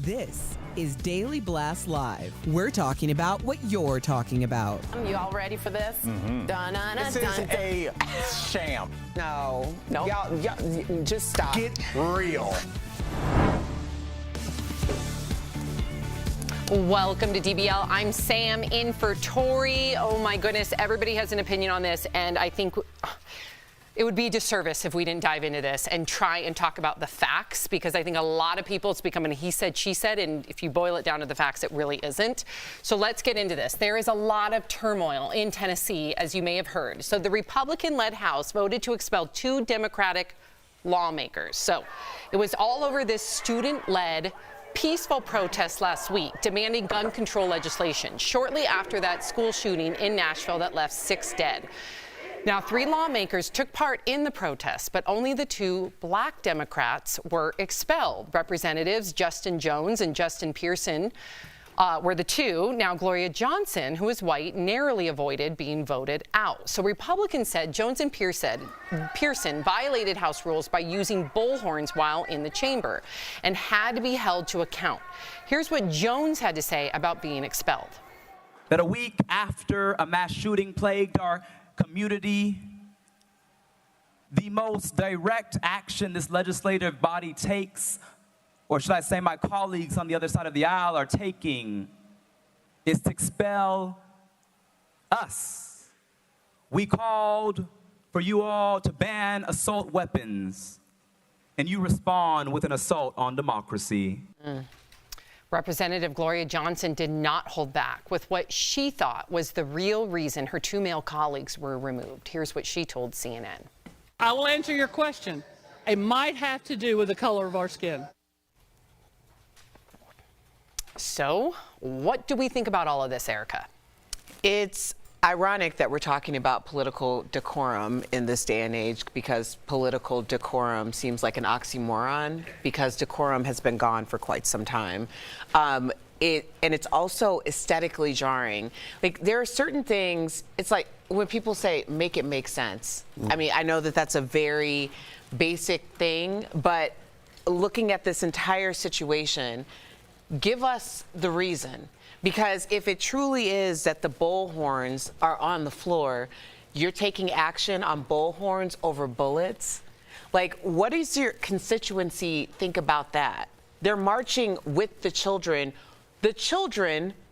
This is Daily Blast Live. We're talking about what you're talking about. You all ready for this? This is a sham. No. Y'all, just stop. Get real. Welcome to DBL. I'm Sam in for Tori. Oh my goodness, everybody has an opinion on this, and I think it would be a disservice if we didn't dive into this and try and talk about the facts, because I think a lot of people, it's becoming a he said, she said, and if you boil it down to the facts, it really isn't. So let's get into this. There is a lot of turmoil in Tennessee, as you may have heard. So the Republican-led House voted to expel 2 Democratic lawmakers. So it was all over this student-led peaceful protest last week demanding gun control legislation shortly after that school shooting in Nashville that left 6 dead. Now, 3 lawmakers took part in the protest, but only the 2 black Democrats were expelled. Representatives Justin Jones and Justin Pearson were the 2. Now, Gloria Johnson, who is white, narrowly avoided being voted out. So Republicans said Jones and Pearson violated House rules by using bullhorns while in the chamber and had to be held to account. Here's what Jones had to say about being expelled. That a week after a mass shooting plagued our community, the most direct action this legislative body takes, or should I say my colleagues on the other side of the aisle are taking, is to expel us. We called for you all to ban assault weapons, and you respond with an assault on democracy. Representative Gloria Johnson did not hold back with what she thought was the real reason her 2 male colleagues were removed. Here's what she told CNN. I will answer your question. It might have to do with the color of our skin. So, what do we think about all of this, Erica? It's ironic that we're talking about political decorum in this day and age, because political decorum seems like an oxymoron, because decorum has been gone for quite some time. And it's also aesthetically jarring. Like, there are certain things, it's like when people say, make it make sense. I mean, I know that that's a very basic thing, but looking at this entire situation, give us the reason. Because if it truly is that the bullhorns are on the floor, you're taking action on bullhorns over bullets. Like, what does your constituency think about that? They're marching with the children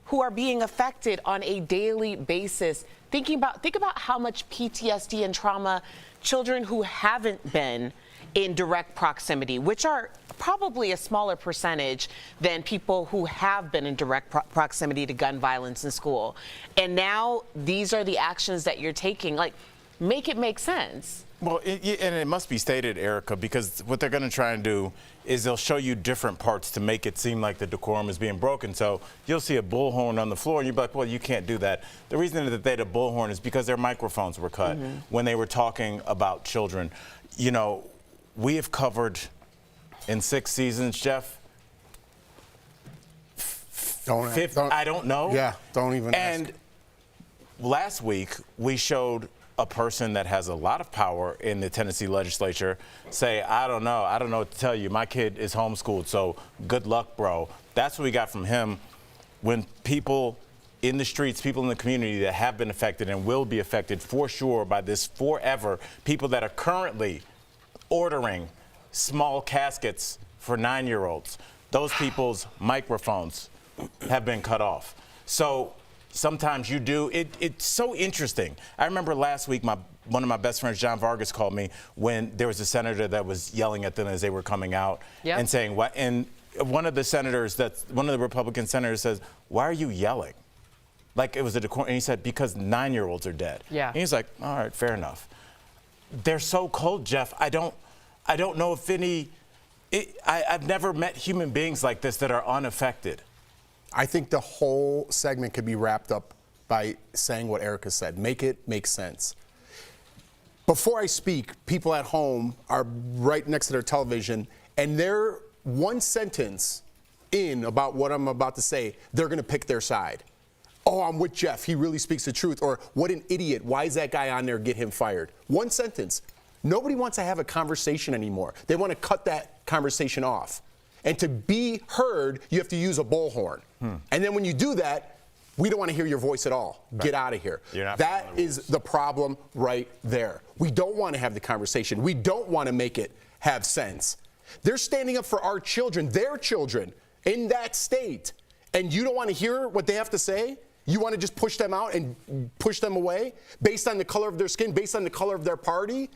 who are being affected on a daily basis. Think about how much PTSD and trauma children who haven't been in direct proximity, which are probably a smaller percentage than people who have been in direct proximity to gun violence in school. And now these are the actions that you're taking. Like, make it make sense. Well, and it must be stated, Erica, because what they're going to try and do is they'll show you different parts to make it seem like the decorum is being broken. So you'll see a bullhorn on the floor, and you'll be like, well, you can't do that. The reason that they had a bullhorn is because their microphones were cut when they were talking about children. You know, we have covered in 6 seasons, Jeff. I don't know. Yeah, don't even And ask. Last week, we showed a person that has a lot of power in the Tennessee legislature say, I don't know what to tell you. My kid is homeschooled, so good luck, bro. That's what we got from him. When people in the streets, people in the community that have been affected and will be affected for sure by this forever, people that are currently ordering small caskets for 9-year-olds, those people's microphones have been cut off. So sometimes you do, it's so interesting. I remember last week, one of my best friends, John Vargas, called me when there was a senator that was yelling at them as they were coming out and saying, what? And one of the Republican senators says, why are you yelling? Like it was a decorum, and he said, because 9-year-olds are dead. Yeah. And he's like, all right, fair enough. They're so cold, Jeff. I don't know if I've never met human beings like this that are unaffected. I think the whole segment could be wrapped up by saying what Erica said. Make it make sense. Before I speak, people at home are right next to their television, and they're one sentence in about what I'm about to say, they're going to pick their side. Oh, I'm with Jeff. He really speaks the truth. Or what an idiot. Why is that guy on there? Get him fired. One sentence. Nobody wants to have a conversation anymore. They want to cut that conversation off. And to be heard, you have to use a bullhorn. And then when you do that, we don't want to hear your voice at all. Right. Get out of here. That is the problem right there. We don't want to have the conversation. We don't want to make it have sense. They're standing up for our children, their children, in that state. And you don't want to hear what they have to say? You want to just push them out and push them away based on the color of their skin, based on the color of their party?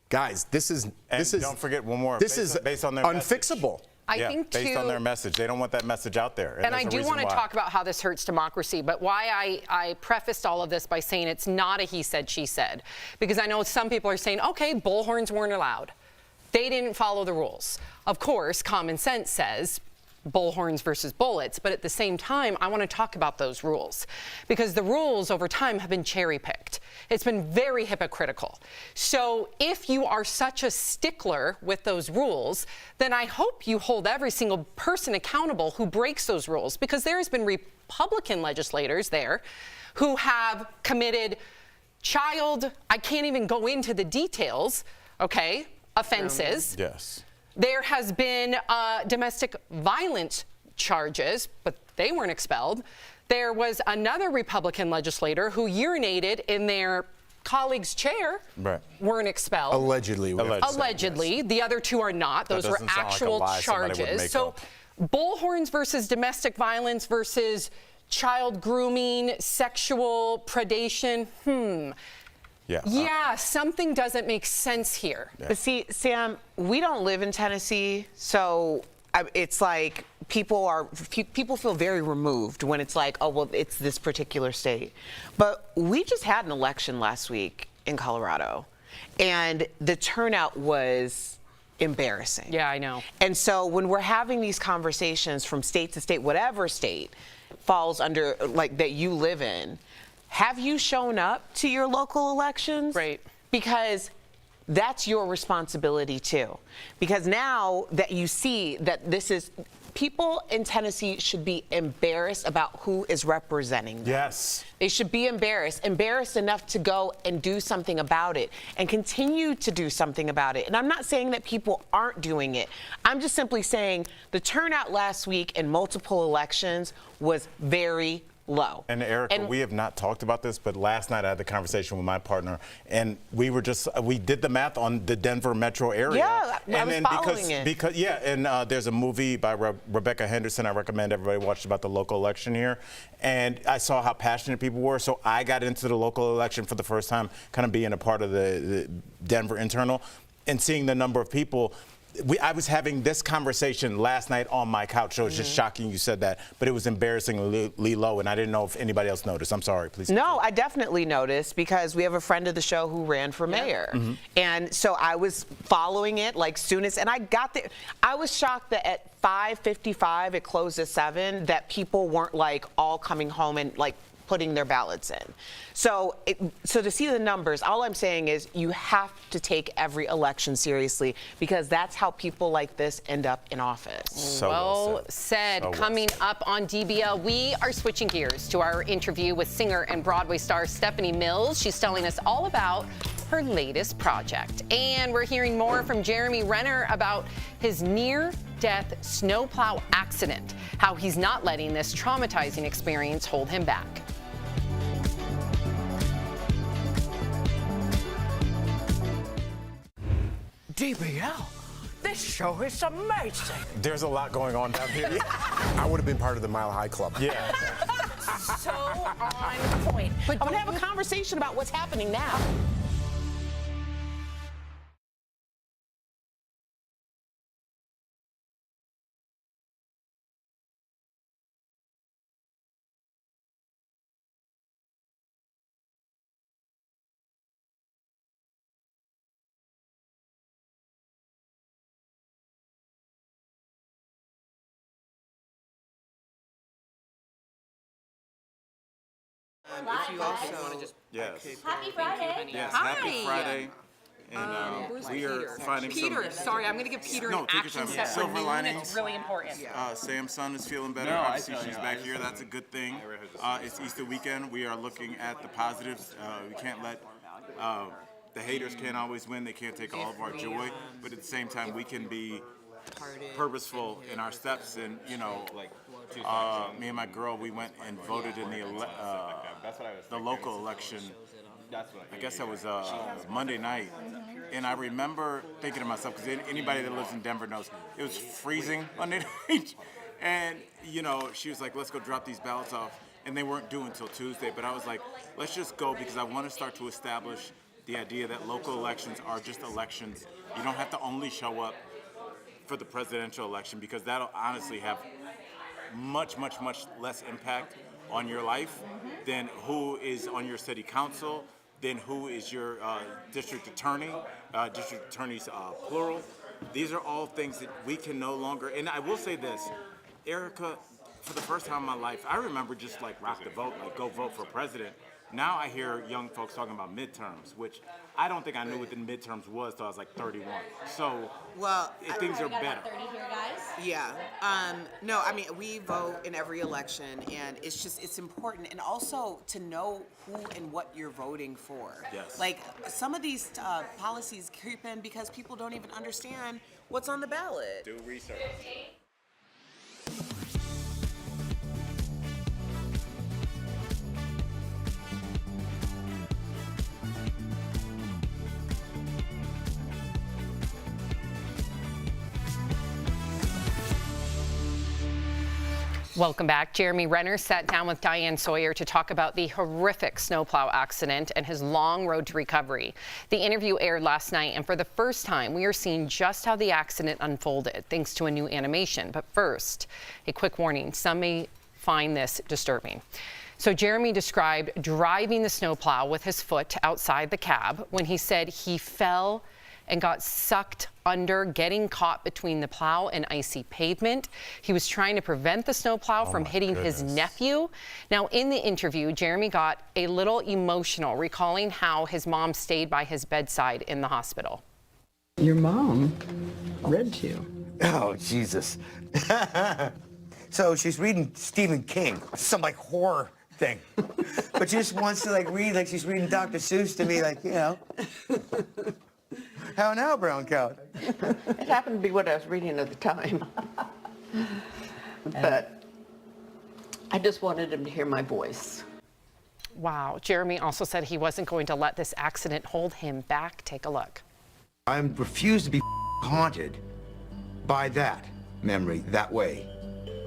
Guys, this is don't forget one more. This is based on their unfixable. I think based on their message. They don't want that message out there. And I do want to talk about how this hurts democracy, but why I prefaced all of this by saying it's not a he said, she said. Because I know some people are saying, okay, bullhorns weren't allowed. They didn't follow the rules. Of course, common sense says bullhorns versus bullets, but at the same time, I want to talk about those rules because the rules over time have been cherry-picked. It's been very hypocritical. So if you are such a stickler with those rules, then I hope you hold every single person accountable who breaks those rules, because there has been Republican legislators there who have committed I can't even go into the details, okay, offenses. Yes. There has been domestic violence charges, but they weren't expelled. There was another Republican legislator who urinated in their colleague's chair, weren't expelled. Allegedly. Allegedly. Yes. The other two are not. Those were actual charges. So bullhorns versus domestic violence versus child grooming, sexual predation, Yeah, something doesn't make sense here. Yeah. But see, Sam, we don't live in Tennessee, so it's like people feel very removed when it's like, oh, well, it's this particular state. But we just had an election last week in Colorado, and the turnout was embarrassing. Yeah, I know. And so when we're having these conversations from state to state, whatever state falls under, like, that you live in, have you shown up to your local elections? Right. Because that's your responsibility too. Because now that you see that this is, people in Tennessee should be embarrassed about who is representing them. Yes. They should be embarrassed enough to go and do something about it and continue to do something about it. And I'm not saying that people aren't doing it. I'm just simply saying the turnout last week in multiple elections was very low. And Erica, we have not talked about this, but last night I had the conversation with my partner, and we did the math on the Denver metro area. Yeah, and I was following it. Because there's a movie by Rebecca Henderson I recommend everybody watch about the local election here, and I saw how passionate people were, so I got into the local election for the first time, kind of being a part of the Denver internal, and seeing the number of people. I was having this conversation last night on my couch, so it's just shocking you said that, but it was embarrassingly low, and I didn't know if anybody else noticed. I'm sorry, please. No, I definitely noticed because we have a friend of the show who ran for mayor. And so I was following it like soon as, and I got there. I was shocked that at 5:55, it closed at 7, that people weren't like all coming home and like putting their ballots in. So to see the numbers, all I'm saying is you have to take every election seriously because that's how people like this end up in office. So well said. Coming up on DBL, we are switching gears to our interview with singer and Broadway star Stephanie Mills. She's telling us all about her latest project. And we're hearing more from Jeremy Renner about his near-death snowplow accident, how he's not letting this traumatizing experience hold him back. DBL, this show is amazing. There's a lot going on down here. I would have been part of the Mile High Club. Yeah. So on point. But I'm gonna have a conversation about what's happening now. If you also want to just Happy Friday. Yes, Hi. happy Friday. And we are finding Peter, sorry, I'm going to give Peter an take your action time. set for Silver noon. linings. It's really important. Sam's son is feeling better. Obviously, she's back here. That's a good thing. It's Easter weekend. We are looking at the positives. We can't let the haters can't always win. They can't take all of our joy. But at the same time, we can be purposeful in our steps, and me and my girl, we went and voted in the local election. I guess that was Monday night, and I remember thinking to myself, because anybody that lives in Denver knows it was freezing Monday night, and she was like, "Let's go drop these ballots off," and they weren't due until Tuesday. But I was like, "Let's just go," because I want to start to establish the idea that local elections are just elections. You don't have to only show up for the presidential election, because that'll honestly have much, much, much less impact on your life than who is on your city council, than who is your district attorney's plural. These are all things that we can no longer, and I will say this, Erica, for the first time in my life, I remember just like rock the vote, like go vote for president. Now I hear young folks talking about midterms, which I don't think I knew what the midterms was till I was like 31. So things are better. 30 here, guys. Yeah. No, I mean, we vote in every election, and it's important, and also to know who and what you're voting for. Yes. Like, some of these policies creep in because people don't even understand what's on the ballot. Do research. Welcome back. Jeremy Renner sat down with Diane Sawyer to talk about the horrific snowplow accident and his long road to recovery. The interview aired last night, and for the first time, we are seeing just how the accident unfolded, thanks to a new animation. But first, a quick warning. Some may find this disturbing. So Jeremy described driving the snowplow with his foot outside the cab when he said he fell and got sucked under, getting caught between the plow and icy pavement. He was trying to prevent the snowplow from hitting his nephew. Now, in the interview, Jeremy got a little emotional, recalling how his mom stayed by his bedside in the hospital. Your mom read to you. Oh, Jesus. So she's reading Stephen King, some like horror thing. But she just wants to like read like she's reading Dr. Seuss to me, like, How now, brown cow? It happened to be what I was reading at the time. But I just wanted him to hear my voice. Wow. Jeremy also said he wasn't going to let this accident hold him back. Take a look. I refuse to be haunted by that memory that way.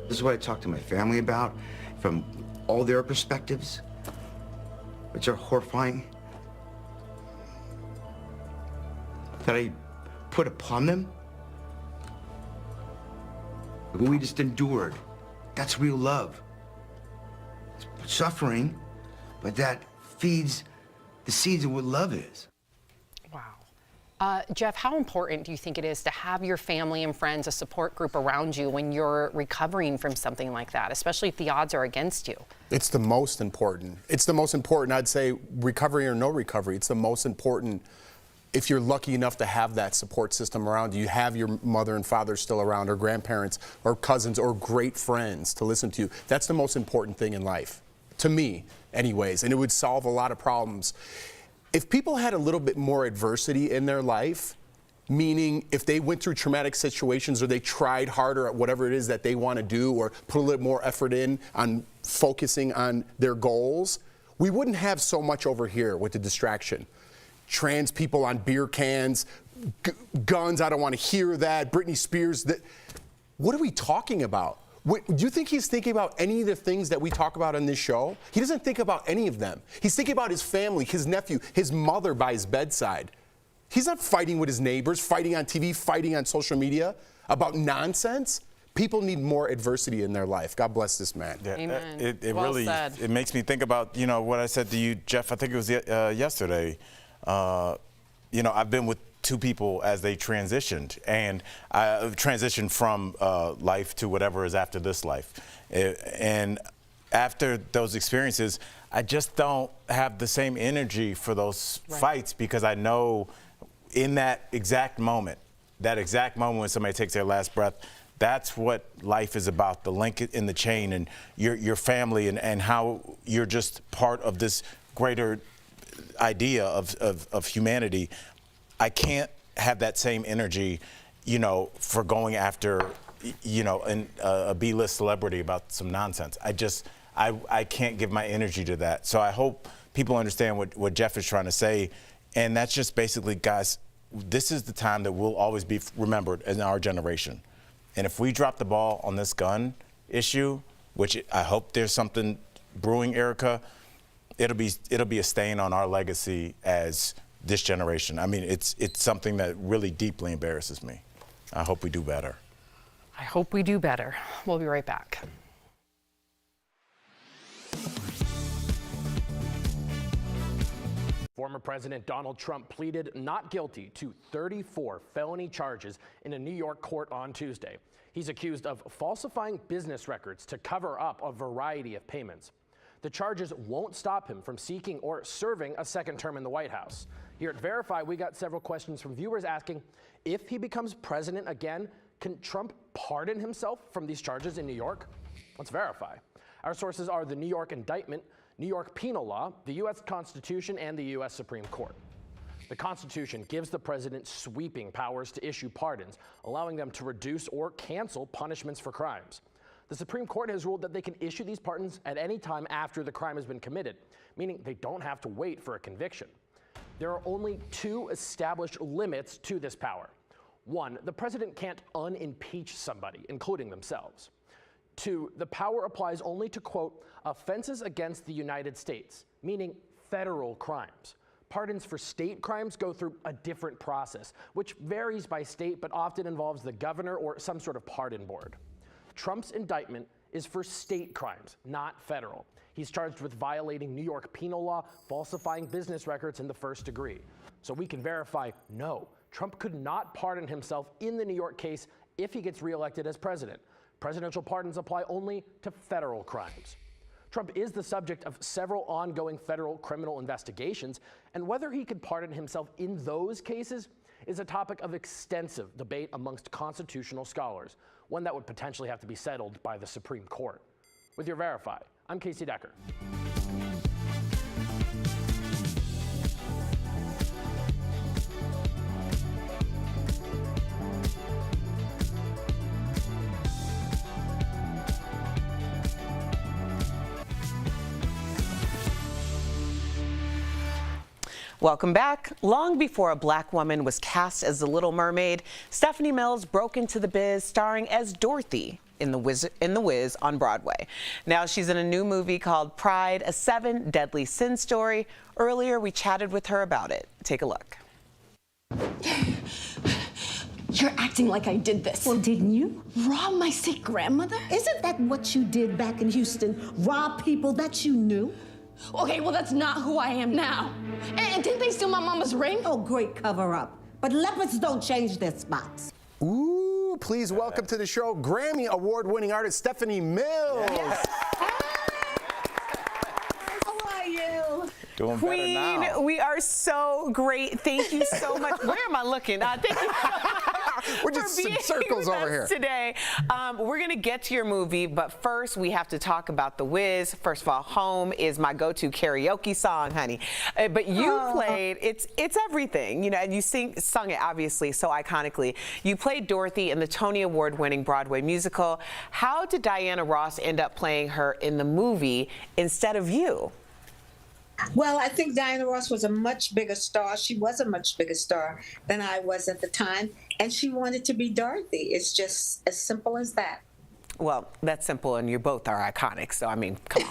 This is what I talk to my family about from all their perspectives, which are horrifying, that I put upon them. What we just endured, that's real love. It's suffering, but that feeds the seeds of what love is. Wow. Jeff, how important do you think it is to have your family and friends, a support group around you when you're recovering from something like that, especially if the odds are against you? It's the most important. It's the most important, I'd say, recovery or no recovery. It's the most important. If you're lucky enough to have that support system around you, have your mother and father still around, or grandparents, or cousins, or great friends to listen to you. That's the most important thing in life, to me, anyways, and it would solve a lot of problems. If people had a little bit more adversity in their life, meaning if they went through traumatic situations or they tried harder at whatever it is that they want to do, or put a little more effort in on focusing on their goals, we wouldn't have so much over here with the distraction. Trans people on beer cans, guns, I don't want to hear that, Britney Spears. What are we talking about? Do you think he's thinking about any of the things that we talk about on this show? He doesn't think about any of them. He's thinking about his family, his nephew, his mother by his bedside. He's not fighting with his neighbors, fighting on TV, fighting on social media about nonsense. People need more adversity in their life. God bless this man. Yeah, Amen. It Well really said. it makes me think about what I said to you, Jeff. I think it was yesterday. I've been with two people as they transitioned, and I transitioned from life to whatever is after this life. And after those experiences, I just don't have the same energy for those fights, because I know in that exact moment when somebody takes their last breath, that's what life is about, the link in the chain, and your family, and how you're just part of this greater idea of humanity. I can't have that same energy, you know, for going after, you know, a B-list celebrity about some nonsense. I can't give my energy to that. So I hope people understand what Jeff is trying to say. And that's just basically, guys, this is the time that we'll always be remembered in our generation. And if we drop the ball on this gun issue, which I hope there's something brewing, Erica, it'll be a stain on our legacy as this generation. I mean, it's something that really deeply embarrasses me. I hope we do better. I hope we do better. We'll be right back. Former President Donald Trump pleaded not guilty to 34 felony charges in a New York court on Tuesday. He's accused of falsifying business records to cover up a variety of payments. The charges won't stop him from seeking or serving a second term in the White House. Here at Verify, we got several questions from viewers asking, if he becomes president again, can Trump pardon himself from these charges in New York? Let's verify. Our sources are the New York indictment, New York penal law, the U.S. Constitution, and the U.S. Supreme Court. The Constitution gives the president sweeping powers to issue pardons, allowing them to reduce or cancel punishments for crimes. The Supreme Court has ruled that they can issue these pardons at any time after the crime has been committed, meaning they don't have to wait for a conviction. There are only two established limits to this power. One, the president can't unimpeach somebody, including themselves. Two, the power applies only to, quote, offenses against the United States, meaning federal crimes. Pardons for state crimes go through a different process, which varies by state but often involves the governor or some sort of pardon board. Trump's indictment is for state crimes, not federal. He's charged with violating New York penal law, falsifying business records in the first degree. So we can verify, no, Trump could not pardon himself in the New York case if he gets reelected as president. Presidential pardons apply only to federal crimes. Trump is the subject of several ongoing federal criminal investigations, and whether he could pardon himself in those cases is a topic of extensive debate amongst constitutional scholars, one that would potentially have to be settled by the Supreme Court. With your Verify, I'm Casey Decker. Welcome back. Long before a black woman was cast as the Little Mermaid, Stephanie Mills broke into the biz starring as Dorothy in The Wiz on Broadway. Now she's in a new movie called Pride, a 7 Deadly Sin story. Earlier, we chatted with her about it. Take a look. You're acting like I did this. Well, didn't you? Rob my sick grandmother? Isn't that what you did back in Houston? Rob people that you knew? Okay, well, that's not who I am now. And didn't they steal my mama's ring? Oh, great cover-up. But leopards don't change their spots. Ooh, please welcome to the show Grammy Award-winning artist Stephanie Mills. Yes. How are you? Doing Queen, better now. we are so great. Thank you so much. Where am I looking? Thank you. We're just for some circles being with over us here today. We're going to get to your movie, but first we have to talk about The Wiz. First of all, Home is my go-to karaoke song, honey. But you played, it's everything, you know, and you sung it obviously so iconically. You played Dorothy in the Tony Award-winning Broadway musical. How did Diana Ross end up playing her in the movie instead of you? Well, I think Diana Ross was a much bigger star. She was a much bigger star than I was at the time, and she wanted to be Dorothy. It's just as simple as that. Well, that's simple, and you both are iconic, so I mean, come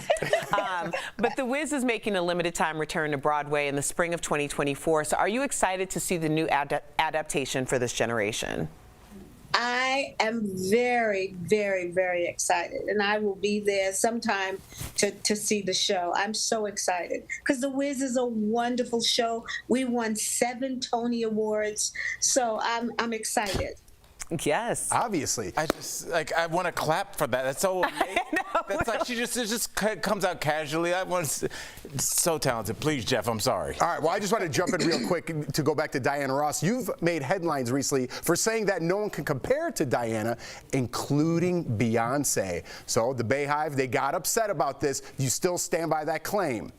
on. But The Wiz is making a limited time return to Broadway in the spring of 2024. So are you excited to see the new adaptation for this generation? I am very, very, very excited, and I will be there sometime to see the show. I'm so excited because The Wiz is a wonderful show. We won 7 Tony Awards, so I'm excited. Yes. Obviously. I want to clap for that. That's so amazing. That's like it just comes out casually. So talented. Please, Jeff, I'm sorry. All right, well, I just want to jump in real quick to go back to Diana Ross. You've made headlines recently for saying that no one can compare to Diana, including Beyonce. So the Bayhive, they got upset about this. You still stand by that claim?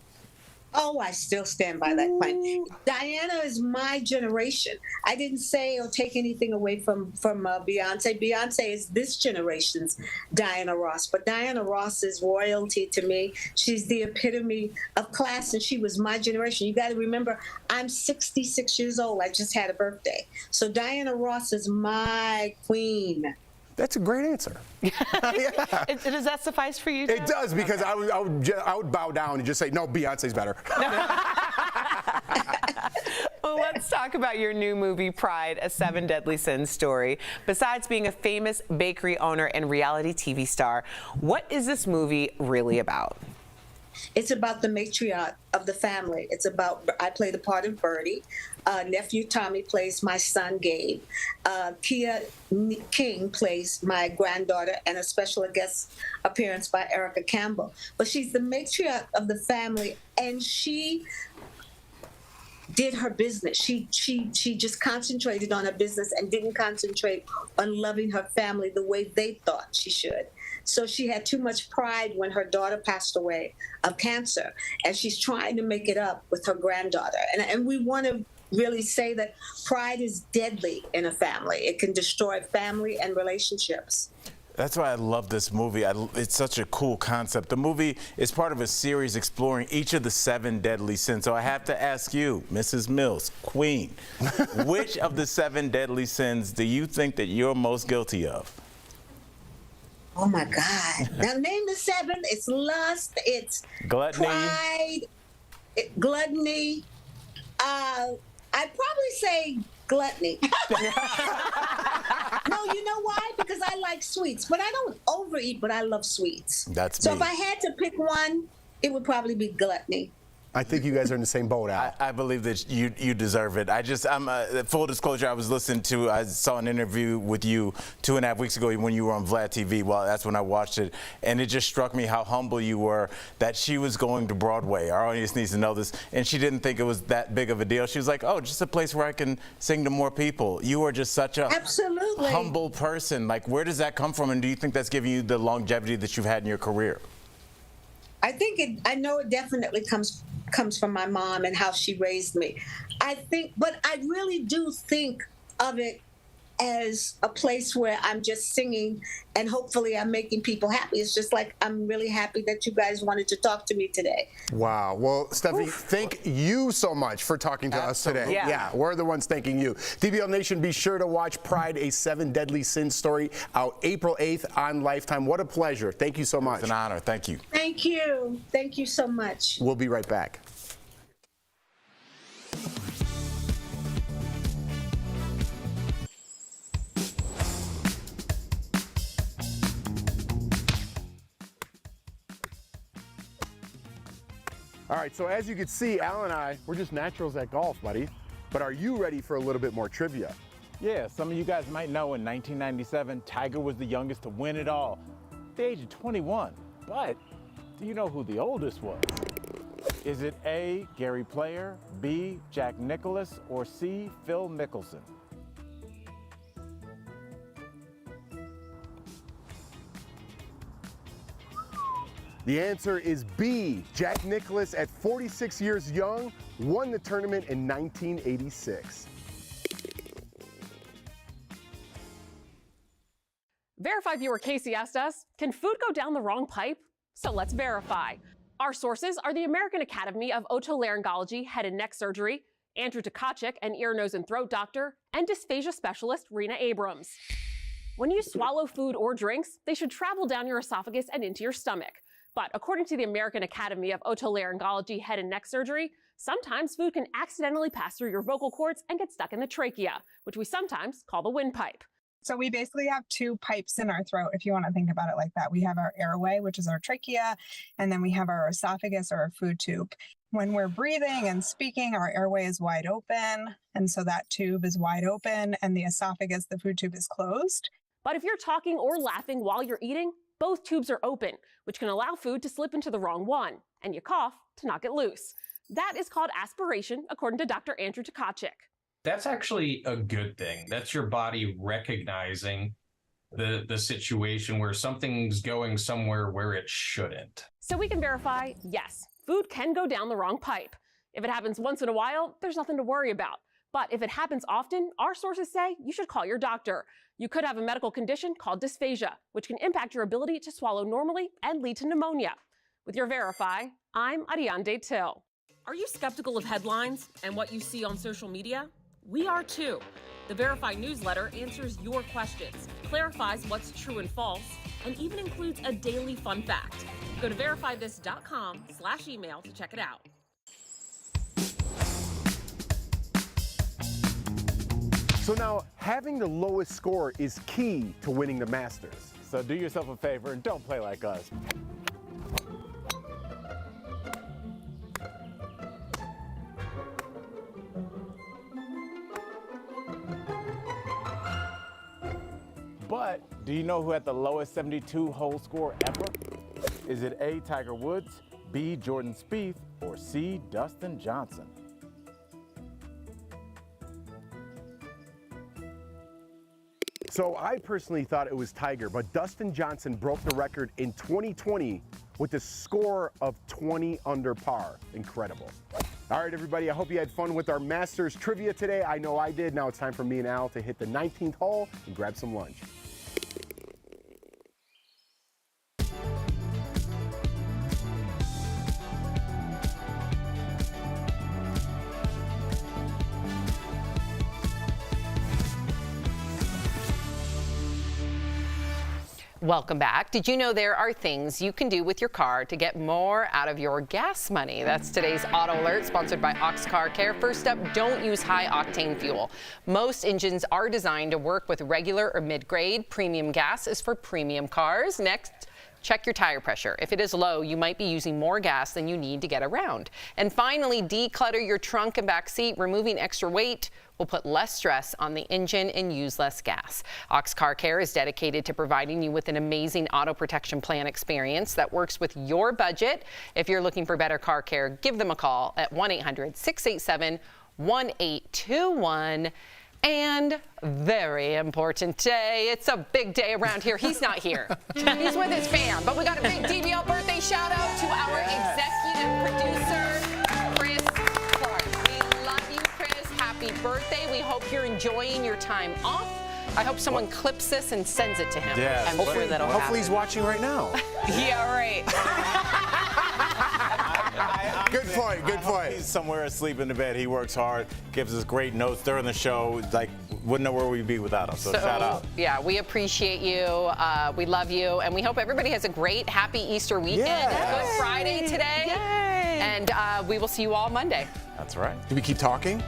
Oh, I still stand by that claim. Diana is my generation. I didn't say or take anything away from Beyonce. Beyonce is this generation's Diana Ross, but Diana Ross is royalty to me. She's the epitome of class, and she was my generation. You got to remember, I'm 66 years old. I just had a birthday. So Diana Ross is my queen. That's a great answer. Does that suffice for you, Jeff? It does, because I would bow down and just say, no, Beyonce's better. Well, let's talk about your new movie, Pride, a 7 Deadly Sins story. Besides being a famous bakery owner and reality TV star, what is this movie really about? It's about the matriarch of the family. It's about, I play the part of Birdie. Nephew Tommy plays my son Gabe. Kia King plays my granddaughter, and a special guest appearance by Erica Campbell. But she's the matriarch of the family, and she did her business. She just concentrated on her business and didn't concentrate on loving her family the way they thought she should. So she had too much pride when her daughter passed away of cancer, and she's trying to make it up with her granddaughter. And we want to really say that pride is deadly in a family. It can destroy family and relationships. That's why I love this movie. It's such a cool concept. The movie is part of a series exploring each of the 7 deadly sins. So I have to ask you, Mrs. Mills, Queen, which of the 7 deadly sins do you think that you're most guilty of? Oh my God. Now name the 7. It's lust, it's gluttony, pride, gluttony. I'd probably say gluttony. No, you know why? Because I like sweets, but I don't overeat, but I love sweets. So if I had to pick one, it would probably be gluttony. I think you guys are in the same boat, Al. I believe that you deserve it. Full disclosure, I saw an interview with you 2.5 weeks ago when you were on Vlad TV. Well, that's when I watched it. And it just struck me how humble you were that she was going to Broadway. Our audience needs to know this. And she didn't think it was that big of a deal. She was like, oh, just a place where I can sing to more people. You are just such a humble person. Like, where does that come from? And do you think that's giving you the longevity that you've had in your career? I know it definitely comes from my mom and how she raised me. But I really do think of it as a place where I'm just singing and hopefully I'm making people happy. It's just like, I'm really happy that you guys wanted to talk to me today. Wow. Well, Stephanie, thank you so much for talking to us today. Yeah, we're the ones thanking you. DBL Nation, be sure to watch Pride, a 7 Deadly Sins story, out April 8th on Lifetime. What a pleasure. Thank you so much. It's an honor. Thank you. Thank you. Thank you so much. We'll be right back. All right, so as you can see, Al and I, we're just naturals at golf, buddy. But are you ready for a little bit more trivia? Yeah, some of you guys might know in 1997, Tiger was the youngest to win it all at the age of 21. But do you know who the oldest was? Is it A, Gary Player, B, Jack Nicklaus, or C, Phil Mickelson? The answer is B. Jack Nicklaus, at 46 years young, won the tournament in 1986. Verify viewer Casey asked us, can food go down the wrong pipe? So let's verify. Our sources are the American Academy of Otolaryngology Head and Neck Surgery, Andrew Tkachuk, an ear, nose, and throat doctor, and dysphagia specialist Rena Abrams. When you swallow food or drinks, they should travel down your esophagus and into your stomach. But according to the American Academy of Otolaryngology Head and Neck Surgery, sometimes food can accidentally pass through your vocal cords and get stuck in the trachea, which we sometimes call the windpipe. So we basically have 2 pipes in our throat, if you want to think about it like that. We have our airway, which is our trachea, and then we have our esophagus, or our food tube. When we're breathing and speaking, our airway is wide open, and so that tube is wide open, and the esophagus, the food tube, is closed. But if you're talking or laughing while you're eating, both tubes are open, which can allow food to slip into the wrong one, and you cough to knock it loose. That is called aspiration, according to Dr. Andrew Tkachuk. That's actually a good thing. That's your body recognizing the situation where something's going somewhere where it shouldn't. So we can verify, yes, food can go down the wrong pipe. If it happens once in a while, there's nothing to worry about. But if it happens often, our sources say you should call your doctor. You could have a medical condition called dysphagia, which can impact your ability to swallow normally and lead to pneumonia. With your Verify, I'm Ariane Till. Are you skeptical of headlines and what you see on social media? We are too. The Verify newsletter answers your questions, clarifies what's true and false, and even includes a daily fun fact. Go to verifythis.com/email to check it out. So now, having the lowest score is key to winning the Masters. So do yourself a favor and don't play like us. But do you know who had the lowest 72-hole score ever? Is it A, Tiger Woods, B, Jordan Spieth, or C, Dustin Johnson? So I personally thought it was Tiger, but Dustin Johnson broke the record in 2020 with a score of 20 under par. Incredible. All right, everybody, I hope you had fun with our Masters trivia today. I know I did. Now it's time for me and Al to hit the 19th hole and grab some lunch. Welcome back. Did you know there are things you can do with your car to get more out of your gas money? That's today's Auto Alert, sponsored by Ox Car Care. First up, don't use high-octane fuel. Most engines are designed to work with regular or mid-grade. Premium gas is for premium cars. Next, check your tire pressure. If it is low, you might be using more gas than you need to get around. And finally, declutter your trunk and back seat. Removing extra weight will put less stress on the engine and use less gas. Ox Car Care is dedicated to providing you with an amazing auto protection plan experience that works with your budget. If you're looking for better car care, give them a call at 1-800-687-1821. And very important day. It's a big day around here. He's not here. He's with his fam. But we got a big DBL birthday shout out to our executive producer, Chris Clark. We love you, Chris. Happy birthday. We hope you're enjoying your time off. I hope someone clips this and sends it to him. Yeah, I'm sure that'll happen. Hopefully he's watching right now. Yeah, right. Good point, good point. He's somewhere asleep in the bed. He works hard, gives us great notes during the show. Like, wouldn't know where we'd be without him. So shout out. Yeah, we appreciate you. We love you. And we hope everybody has a great, happy Easter weekend. Yes. Good Friday today. Yay. And we will see you all Monday. That's right. Do we keep talking?